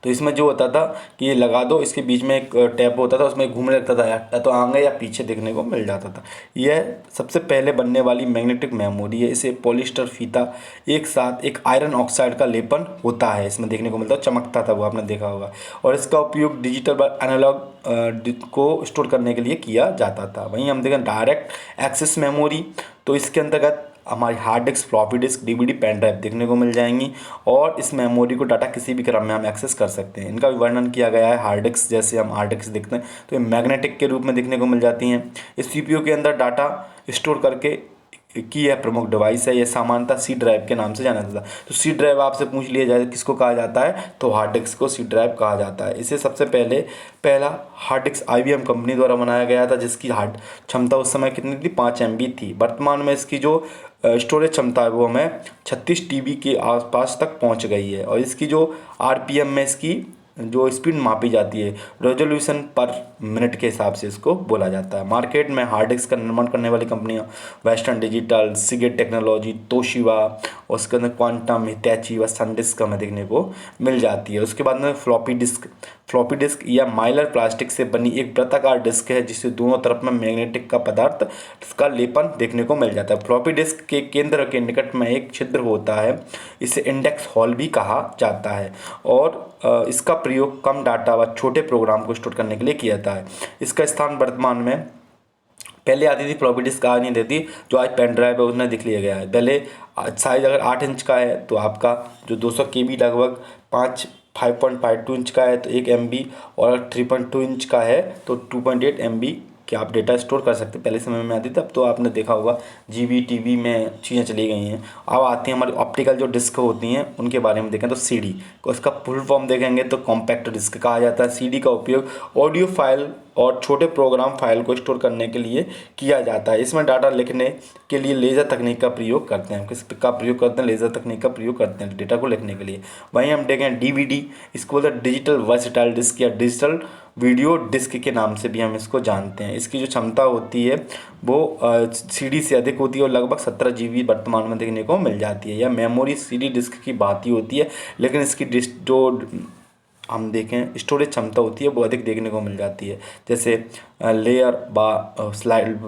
तो इसमें जो होता था कि ये लगा दो, इसके बीच में एक टैप होता था, उसमें घूमने लगता था, या तो आगे या पीछे देखने को मिल जाता था। यह सबसे पहले बनने वाली मैग्नेटिक मेमोरी है। इसे पॉलिस्टर फीता एक साथ एक आयरन ऑक्साइड का लेपन होता है, इसमें देखने को मिलता है, चमकता था वो, आपने देखा होगा। और इसका उपयोग डिजिटल व एनालॉग को स्टोर करने के लिए किया जाता था। वहीं हम देखें डायरेक्ट एक्सेस मेमोरी, तो इसके अंतर्गत हमारी hard disk, floppy disk, DVD, pen drive देखने को मिल जाएंगी। और इस मेमोरी को डाटा किसी भी क्रम में हम एक्सेस कर सकते हैं। इनका भी वर्णन किया गया है। हार्ड डिस्क, जैसे हम हार्ड डिस्क देखते हैं तो ये मैग्नेटिक के रूप में देखने को मिल जाती हैं। इस CPU के अंदर डाटा स्टोर करके की यह प्रमुख डिवाइस है। यह सामान्यतः C ड्राइव के नाम से जाना जाता है। तो C ड्राइव आपसे पूछ लिया जाए किसको कहा जाता है, तो हार्ड डिस्क को C ड्राइव कहा जाता है। इसे सबसे पहला हार्ड डिस्क IBM कंपनी द्वारा बनाया गया था, जिसकी हार्ड क्षमता उस समय कितनी थी, 5 MB थी। वर्तमान में इसकी जो स्टोरेज क्षमता है वो हमें 36 TB के आसपास तक पहुंच गई है। और इसकी जो RPM में इसकी जो स्पीड मापी जाती है, रेजोल्यूशन पर मिनट के हिसाब से इसको बोला जाता है। मार्केट में हार्ड डिस्क का निर्माण करने वाली कंपनियां western digital, Seagate technology, Toshiba, और उसके अंदर क्वांटम, हिटैची व सनडिस्क हमें देखने को मिल जाती है। उसके बाद में फ्लॉपी डिस्क या माइलर प्लास्टिक से बनी एक वृत्ताकार डिस्क है, जिससे दोनों तरफ में मैग्नेटिक का पदार्थ का लेपन देखने को मिल जाता है। फ्लॉपी डिस्क के केंद्र के निकट में एक छिद्र होता है, इसे इंडेक्स हॉल भी कहा जाता है। और इसका प्रयोग कम डाटा व छोटे प्रोग्राम को स्टोर करने के लिए किया जाता है। इसका स्थान वर्तमान में, पहले आती थी फ्लॉपी डिस्क, आज नहीं देती, जो आज पेन ड्राइव है उसने दिख लिया गया है। पहले साइज अगर 8 इंच का है तो आपका जो 200 KB लगभग 5.52 इंच का है तो 1 MB, और 3.2 इंच का है तो 2.8 MB कि आप डेटा स्टोर कर सकते हैं। पहले समय में आती थी, अब तो आपने देखा होगा GB, TV में चीज़ें चली गई हैं। अब आती हैं हमारी ऑप्टिकल जो डिस्क होती हैं, उनके बारे में देखें तो CD को, इसका फुल फॉर्म देखेंगे तो कॉम्पैक्ट डिस्क कहा जाता है। CD का उपयोग ऑडियो फाइल और छोटे प्रोग्राम फाइल को स्टोर करने के लिए किया जाता है। इसमें डाटा लिखने के लिए लेज़र तकनीक का प्रयोग करते हैं। किस का प्रयोग करते हैं, लेज़र तकनीक का प्रयोग करते हैं डेटा को लिखने के लिए। वहीं हम देखें DVD, इसको बोलते हैं डिजिटल वर्सेटाइल डिस्क या डिजिटल वीडियो डिस्क के नाम से भी हम इसको जानते हैं। इसकी जो क्षमता होती है वो CD से अधिक होती है और लगभग 17 GB वर्तमान में देखने को मिल जाती है। यह मेमोरी CD डिस्क की भांति होती है, लेकिन इसकी जो हम देखें स्टोरेज क्षमता होती है वो अधिक देखने को मिल जाती है। जैसे लेयर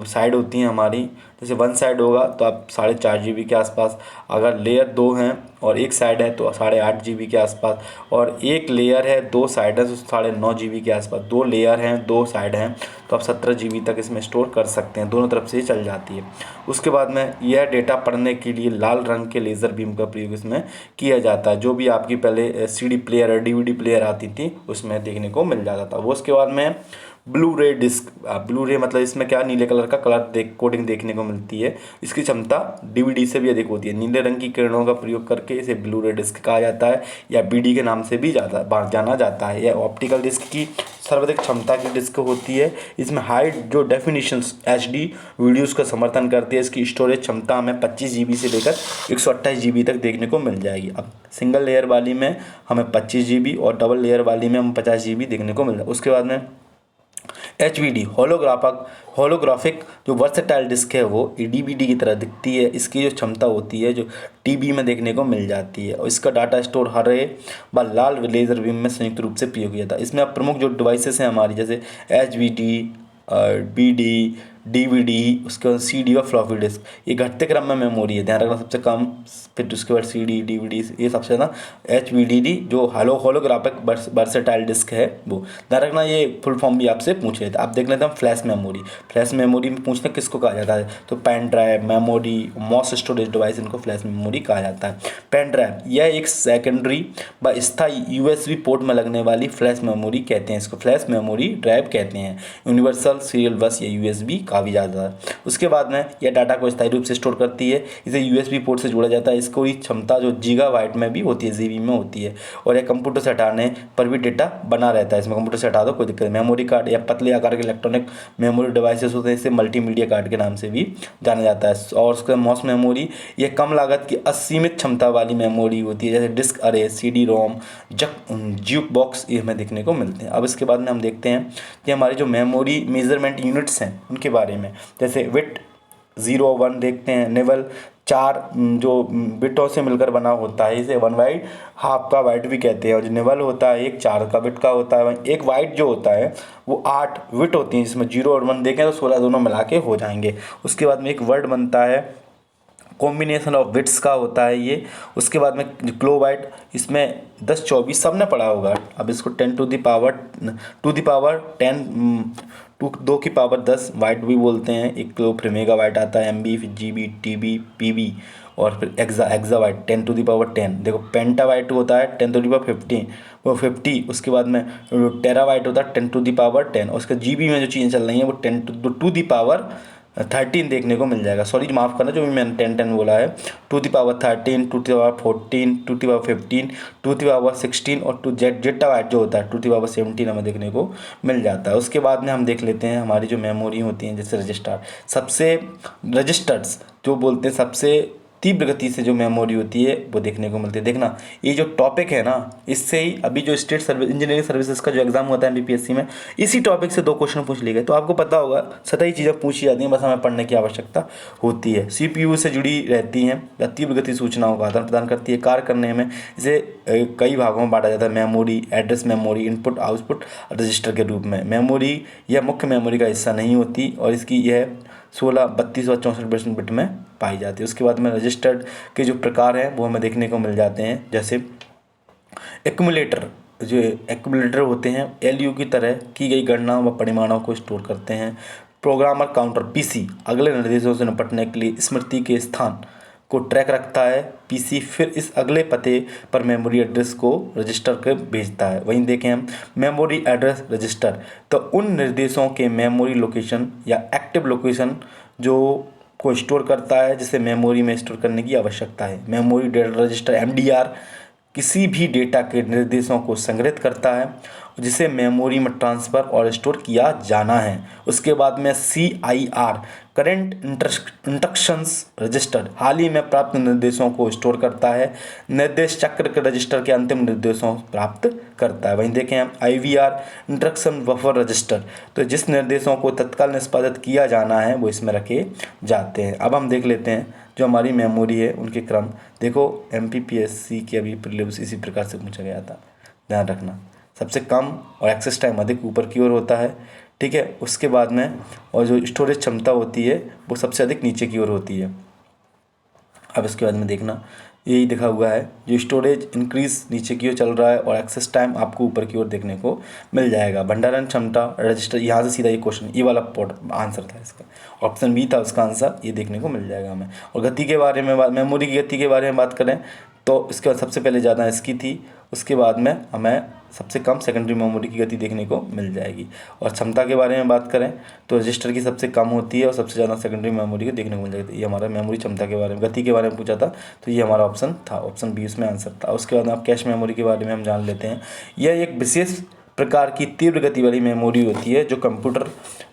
साइड होती हैं हमारी, जैसे 1 साइड होगा तो आप 4.5 GB के आसपास, अगर लेयर 2 हैं और 1 साइड है तो 8.5 GB के आसपास, और एक लेयर है 2 साइड है तो 9.5 GB के आसपास। 2 लेयर हैं 2 साइड हैं तो आप 17 GB तक इसमें स्टोर कर सकते हैं, दोनों तरफ से ही चल जाती है। उसके बाद में यह डेटा पढ़ने के लिए लाल रंग के लेज़र बीम का प्रयोग इसमें किया जाता है, जो भी आपकी पहले CD प्लेयर और DVD प्लेयर आती थी उसमें देखने को मिल जाता था। वो उसके बाद में ब्लू रे डिस्क, ब्लू रे मतलब इसमें क्या, नीले कलर का कोडिंग देखने को मिलती है। इसकी क्षमता DVD से भी अधिक होती है। नीले रंग की किरणों का प्रयोग करके इसे ब्लू रे डिस्क कहा जाता है या BD के नाम से भी जाना जाता है। यह ऑप्टिकल डिस्क की सर्वाधिक क्षमता की डिस्क होती है। इसमें हाई जो डेफिनेशन HD वीडियोज़ का समर्थन करती है। इसकी स्टोरेज क्षमता हमें 25 GB से लेकर 128 GB तक देखने को मिल जाएगी। अब सिंगल लेयर वाली में हमें 25 GB और डबल लेयर वाली में हमें 50 GB देखने को मिल रहा है। उसके बाद में HVD होलोग्राफिक जो वर्सेटाइल डिस्क है वो DVD की तरह दिखती है। इसकी जो क्षमता होती है जो TB में देखने को मिल जाती है, और इसका डाटा स्टोर हरे व लाल लेज़र बीम में संयुक्त रूप से प्रयोग किया था। इसमें अब प्रमुख जो डिवाइसेस हैं हमारी, जैसे HVD, BD, DVD, उसके बाद CD और फ्लॉपी डिस्क। ये घटते क्रम में मेमोरी है, ध्यान रखना। सबसे कम, फिर उसके बाद CD, DVD, ये सबसे ज़्यादा HVDD जो होलोग्राफिक वर्सेटाइल डिस्क है वो। ध्यान रखना, ये फुल फॉर्म भी आपसे पूछ लेते हैं। आप देख लेते हैं फ्लैश मेमोरी। फ्लैश मेमोरी में पूछते हैं किसको कहा जाता है, तो pen drive, memory, mass storage device, इनको फ्लैश मेमोरी कहा जाता है। पेन ड्राइव यह एक सेकेंडरी व स्थायी USB पोर्ट में लगने वाली फ्लैश मेमोरी कहते हैं, इसको फ्लैश मेमोरी ड्राइव कहते हैं। यूनिवर्सल सीरियल बस या USB कहा भी जाता है। उसके बाद में यह डाटा को स्थायी रूप से स्टोर करती है, इसे USB पोर्ट से जोड़ा जाता है। इसको क्षमता जो गीगाबाइट में भी होती है, GB में होती है, और यह कंप्यूटर से हटाने पर भी डेटा बना रहता है। इसमें कंप्यूटर से हटा दो कोई दिक्कत नहीं। मेमोरी कार्ड या पतले आकार के इलेक्ट्रॉनिक मेमोरी डिवाइसेस होते हैं, इसे मल्टीमीडिया कार्ड के नाम से भी जाना जाता है। और उसका मॉस मेमोरी, यह कम लागत की असीमित क्षमता वाली मेमोरी होती है, जैसे डिस्क अरे, CD रोम, ज्यूक बॉक्स, ये हमें देखने को मिलते हैं। अब इसके बाद में हम देखते हैं कि हमारी जो मेमोरी मेजरमेंट यूनिट्स हैं उनके बारे में, जैसे विट 0 1 देखते हैं। निवल 4 जो बिटों से मिलकर बना होता है, इसे 1 बाइट हाफ का बाइट भी कहते हैं। और जो निवल होता है एक 4 का बिट का होता है। एक बाइट जो होता है वो 8 बिट होती हैं, जिसमें 0 और 1 देखें तो 16 दोनों मिला के हो जाएंगे। उसके बाद में एक वर्ड बनता है, कॉम्बिनेशन ऑफ बिट्स का होता है ये। उसके बाद में किलोबाइट, इसमें 10 24 सब ने पढ़ा होगा। अब इसको 10 टू द पावर 10 2 की पावर 10 बाइट भी बोलते हैं। एक तो फिर मेगा बाइट आता है, MB, फिर GB, TB, PB, और फिर exabyte 10 to the power 10। देखो पेंटा बाइट होता है 10 टू द पावर 15, वो 50। उसके बाद में टेरा बाइट होता है 10 टू द पावर 10। और उसके GB में जो चीज़ें चल रही हैं वो 10 टू द पावर 13 देखने को मिल जाएगा। सॉरी माफ़ करना, जो भी मैंने 10 बोला है। 2 the power 13, 2 the power 14, 2 the power 15, 2 the power 16, और 2 जेटा बाइट जो होता है 2 द पावर 17 हमें देखने को मिल जाता है। उसके बाद में हम देख लेते हैं हमारी जो मेमोरी होती हैं, जैसे रजिस्टर्स जो बोलते हैं, सबसे तीव्र गति से जो मेमोरी होती है वो देखने को मिलती है। देखना, ये जो टॉपिक है ना, इससे ही अभी जो स्टेट सर्विस इंजीनियरिंग सर्विसेज का जो एग्जाम होता है MPPSC में, इसी टॉपिक से 2 क्वेश्चन पूछ लिए गए। तो आपको पता होगा सतही चीज़ें पूछी जाती हैं, बस हमें पढ़ने की आवश्यकता होती है। CPU से जुड़ी रहती हैं या तीव्र गति सूचनाओं का आदान प्रदान करती है। कार्य करने में इसे कई भागों में बांटा जाता है, memory, address memory, input output register के रूप में। मेमोरी यह मुख्य मेमोरी का हिस्सा नहीं होती, और इसकी यह 16, 32 और 64% बिट में पाई जाती है। उसके बाद में रजिस्टर्ड के जो प्रकार हैं वो हमें देखने को मिल जाते हैं, जैसे एक्यूमुलेटर। जो एक्यूमुलेटर होते हैं LU की तरह की गई गणना व परिमाणों को स्टोर करते हैं। प्रोग्रामर काउंटर PC अगले निर्देशों से निपटने के लिए स्मृति के स्थान को ट्रैक रखता है। PC फिर इस अगले पते पर मेमोरी एड्रेस को रजिस्टर कर भेजता है। वहीं देखें हम मेमोरी एड्रेस रजिस्टर, तो उन निर्देशों के मेमोरी लोकेशन या एक्टिव लोकेशन जो को स्टोर करता है जिसे मेमोरी में स्टोर करने की आवश्यकता है। मेमोरी डेटा रजिस्टर MDR किसी भी डेटा के निर्देशों को संग्रहित करता है जिसे मेमोरी में ट्रांसफ़र और स्टोर किया जाना है। उसके बाद में CIR करेंट इंस्ट्रक्शंस रजिस्टर हाल ही में प्राप्त निर्देशों को स्टोर करता है। निर्देश चक्र के रजिस्टर के अंतिम निर्देशों प्राप्त करता है। वहीं देखें हम IVR इंस्ट्रक्शन बफर रजिस्टर, तो जिस निर्देशों को तत्काल निष्पादित किया जाना है वो इसमें रखे जाते हैं। अब हम देख लेते हैं जो हमारी मेमोरी है उनके क्रम। देखो MPPSC के अभी प्रीलिम्स इसी प्रकार से पूछा गया था, ध्यान रखना। सबसे कम और एक्सेस टाइम अधिक ऊपर की ओर होता है, ठीक है। उसके बाद में और जो स्टोरेज क्षमता होती है वो सबसे अधिक नीचे की ओर होती है। अब इसके बाद में देखना, यही लिखा हुआ है, जो स्टोरेज इंक्रीज नीचे की ओर चल रहा है और एक्सेस टाइम आपको ऊपर की ओर देखने को मिल जाएगा। भंडारण क्षमता रजिस्टर, यहाँ से सीधा ये क्वेश्चन, ये वाला आंसर था इसका, ऑप्शन B था उसका आंसर, ये देखने को मिल जाएगा हमें। और गति के बारे में मेमोरी की गति के बारे में बात करें तो इसके बाद सबसे पहले ज़्यादा इसकी थी, उसके बाद में हमें सबसे कम सेकेंडरी मेमोरी की गति देखने को मिल जाएगी। और क्षमता के बारे में बात करें तो रजिस्टर की सबसे कम होती है और सबसे ज़्यादा सेकेंडरी मेमोरी की देखने को मिल जाएगी। ये हमारा मेमोरी क्षमता के बारे में, गति के बारे में पूछा था, तो ये हमारा ऑप्शन था, ऑप्शन B इसमें आंसर था। उसके बाद आप कैश मेमोरी के बारे में हम जान लेते हैं। यह एक विशेष प्रकार की तीव्र गति वाली मेमोरी होती है जो कंप्यूटर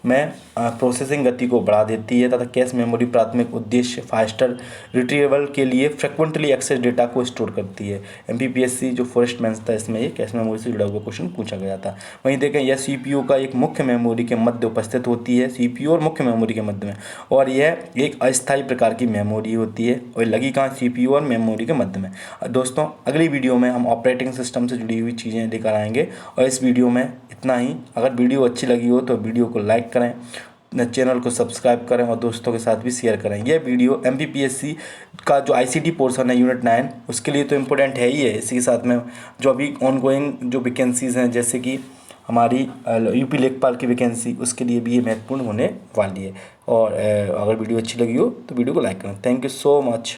में प्रोसेसिंग गति को बढ़ा देती है, तथा कैश मेमोरी प्राथमिक उद्देश्य फास्टर रिट्रीवल के लिए फ्रिक्वेंटली एक्सेस डेटा को स्टोर करती है। MPPSC जो फर्स्ट मेंस था इसमें ये कैश मेमोरी से जुड़ा हुआ क्वेश्चन पूछा गया था। वहीं देखें यह CPU का एक मुख्य मेमोरी के मध्य उपस्थित होती है, CPU और मुख्य मेमोरी के मध्य में, और यह एक अस्थायी प्रकार की मेमोरी होती है और लगी कहाँ, CPU और मेमोरी के मध्य में। दोस्तों अगली वीडियो में हम ऑपरेटिंग सिस्टम से जुड़ी हुई चीज़ें लेकर आएंगे, और इस वीडियो में इतना ही। अगर वीडियो अच्छी लगी हो तो वीडियो को लाइक करें, चैनल को सब्सक्राइब करें और दोस्तों के साथ भी शेयर करें। यह वीडियो MPPSC का जो ICT पोर्शन है यूनिट 9 उसके लिए तो इम्पोर्टेंट है ही है। इसी के साथ में जो अभी ऑनगोइंग जो वैकेंसीज़ हैं जैसे कि हमारी UP लेखपाल की वैकेंसी, उसके लिए भी ये महत्वपूर्ण होने वाली है। और अगर वीडियो अच्छी लगी हो तो वीडियो को लाइक करें। Thank you so much.